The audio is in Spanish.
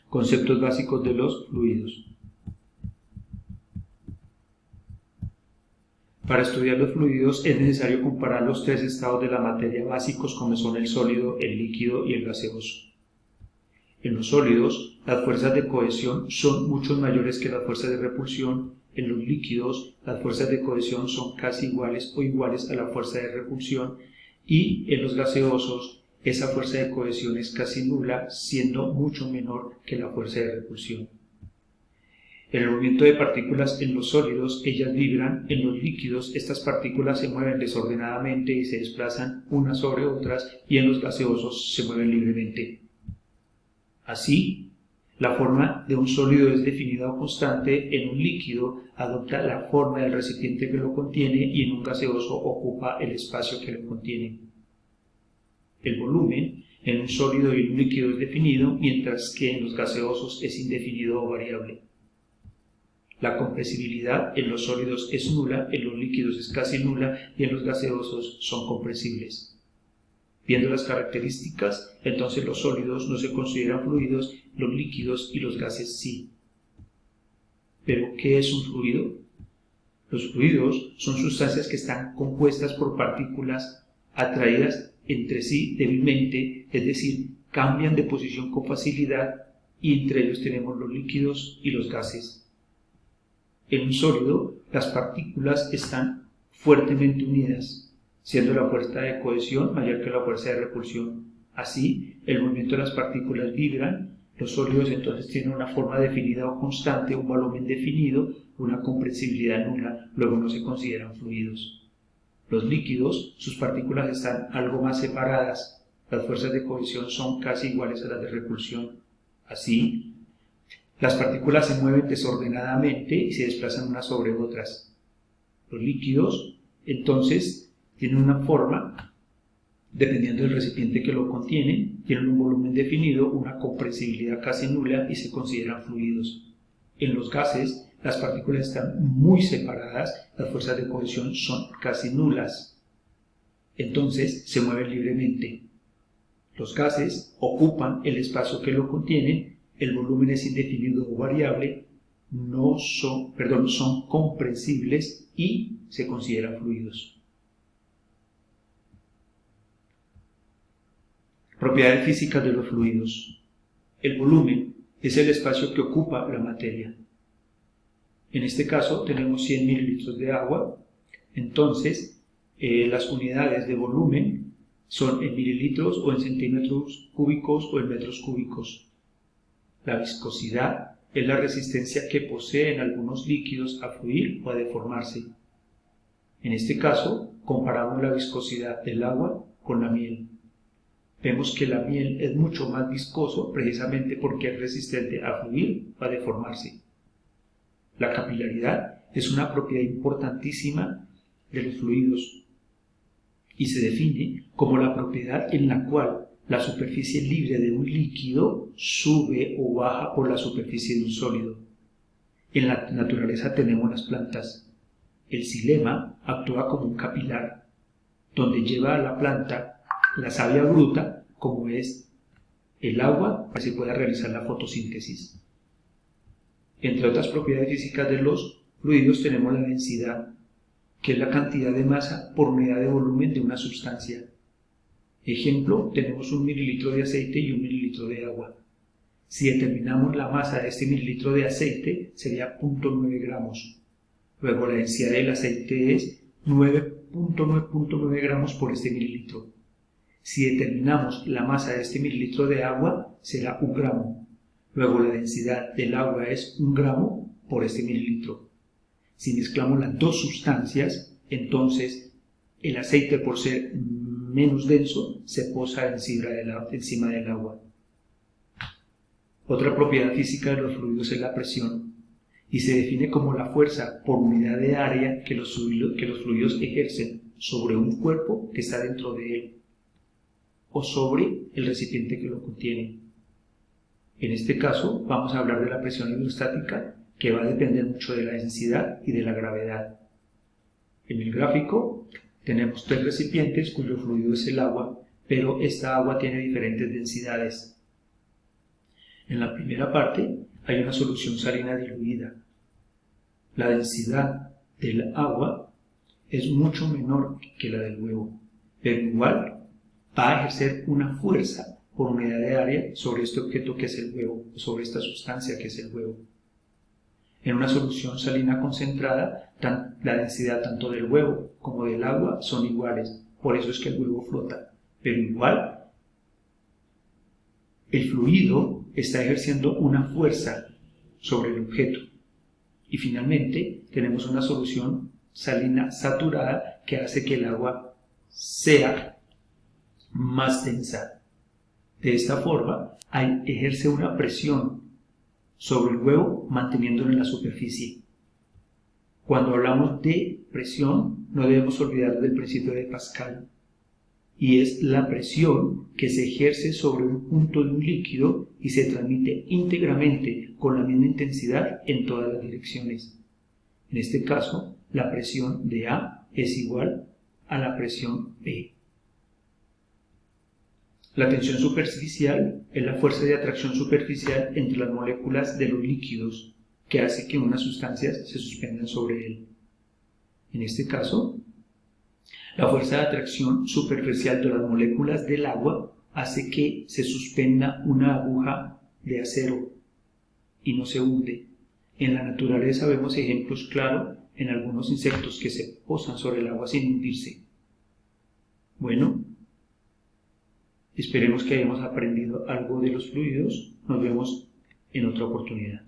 Conceptos básicos de los fluidos. Para estudiar los fluidos es necesario comparar los tres estados de la materia básicos como son el sólido, el líquido y el gaseoso. En los sólidos, las fuerzas de cohesión son mucho mayores que las fuerzas de repulsión. En los líquidos, las fuerzas de cohesión son casi iguales o iguales a la fuerza de repulsión, y en los gaseosos, esa fuerza de cohesión es casi nula, siendo mucho menor que la fuerza de repulsión. En el movimiento de partículas en los sólidos, ellas vibran. En los líquidos, estas partículas se mueven desordenadamente y se desplazan unas sobre otras, y en los gaseosos se mueven libremente. Así, la forma de un sólido es definida o constante. En un líquido adopta la forma del recipiente que lo contiene, y en un gaseoso ocupa el espacio que lo contiene. El volumen en un sólido y en un líquido es definido, mientras que en los gaseosos es indefinido o variable. La compresibilidad en los sólidos es nula, en los líquidos es casi nula y en los gaseosos son compresibles. Viendo las características, entonces los sólidos no se consideran fluidos, los líquidos y los gases sí. ¿Pero qué es un fluido? Los fluidos son sustancias que están compuestas por partículas atraídas entre sí débilmente, es decir, cambian de posición con facilidad, y entre ellos tenemos los líquidos y los gases. En un sólido, las partículas están fuertemente unidas, siendo la fuerza de cohesión mayor que la fuerza de repulsión. Así, el movimiento de las partículas vibran. Los sólidos entonces tienen una forma definida o constante, un volumen definido, una compresibilidad nula, luego no se consideran fluidos. Los líquidos, sus partículas están algo más separadas. Las fuerzas de cohesión son casi iguales a las de repulsión. Así, las partículas se mueven desordenadamente y se desplazan unas sobre otras. Los líquidos, entonces, tienen una forma, dependiendo del recipiente que lo contiene, tienen un volumen definido, una compresibilidad casi nula y se consideran fluidos. En los gases, las partículas están muy separadas, las fuerzas de cohesión son casi nulas. Entonces, se mueven libremente. Los gases ocupan el espacio que lo contienen. El volumen es indefinido o variable, son comprensibles y se consideran fluidos. Propiedades físicas de los fluidos. El volumen es el espacio que ocupa la materia. En este caso tenemos 100 mililitros de agua, entonces las unidades de volumen son en mililitros o en centímetros cúbicos o en metros cúbicos. La viscosidad es la resistencia que poseen algunos líquidos a fluir o a deformarse. En este caso, comparamos la viscosidad del agua con la miel. Vemos que la miel es mucho más viscoso precisamente porque es resistente a fluir o a deformarse. La capilaridad es una propiedad importantísima de los fluidos y se define como la propiedad en la cual la superficie libre de un líquido sube o baja por la superficie de un sólido. En la naturaleza tenemos las plantas. El xilema actúa como un capilar, donde lleva a la planta la savia bruta, como es el agua, para que se pueda realizar la fotosíntesis. Entre otras propiedades físicas de los fluidos tenemos la densidad, que es la cantidad de masa por unidad de volumen de una sustancia. Ejemplo, tenemos 1 mililitro de aceite y 1 mililitro de agua. Si determinamos la masa de este mililitro de aceite, sería 0.9 gramos. Luego la densidad del aceite es 9.9 gramos por este mililitro. Si determinamos la masa de este mililitro de agua, será 1 gramo. Luego la densidad del agua es 1 gramo por este mililitro. Si mezclamos las dos sustancias, entonces el aceite, por ser menos denso, se posa encima del agua. Otra propiedad física de los fluidos es la presión, y se define como la fuerza por unidad de área que los fluidos ejercen sobre un cuerpo que está dentro de él, o sobre el recipiente que lo contiene. En este caso, vamos a hablar de la presión hidrostática, que va a depender mucho de la densidad y de la gravedad. En el gráfico tenemos 3 recipientes cuyo fluido es el agua, pero esta agua tiene diferentes densidades. En la primera parte hay una solución salina diluida. La densidad del agua es mucho menor que la del huevo, pero igual va a ejercer una fuerza por unidad de área sobre este objeto que es el huevo, sobre esta sustancia que es el huevo. En una solución salina concentrada, la densidad tanto del huevo como del agua son iguales, por eso es que el huevo flota, pero igual el fluido está ejerciendo una fuerza sobre el objeto. Y finalmente tenemos una solución salina saturada que hace que el agua sea más densa. De esta forma, ejerce una presión sobre el huevo manteniéndolo en la superficie. Cuando hablamos de presión, no debemos olvidar del principio de Pascal, y es la presión que se ejerce sobre un punto de un líquido y se transmite íntegramente con la misma intensidad en todas las direcciones. En este caso, la presión de A es igual a la presión B. La tensión superficial es la fuerza de atracción superficial entre las moléculas de los líquidos que hace que unas sustancias se suspendan sobre él. En este caso, la fuerza de atracción superficial de las moléculas del agua hace que se suspenda una aguja de acero y no se hunde. En la naturaleza vemos ejemplos claros en algunos insectos que se posan sobre el agua sin hundirse. Bueno, esperemos que hayamos aprendido algo de los fluidos. Nos vemos en otra oportunidad.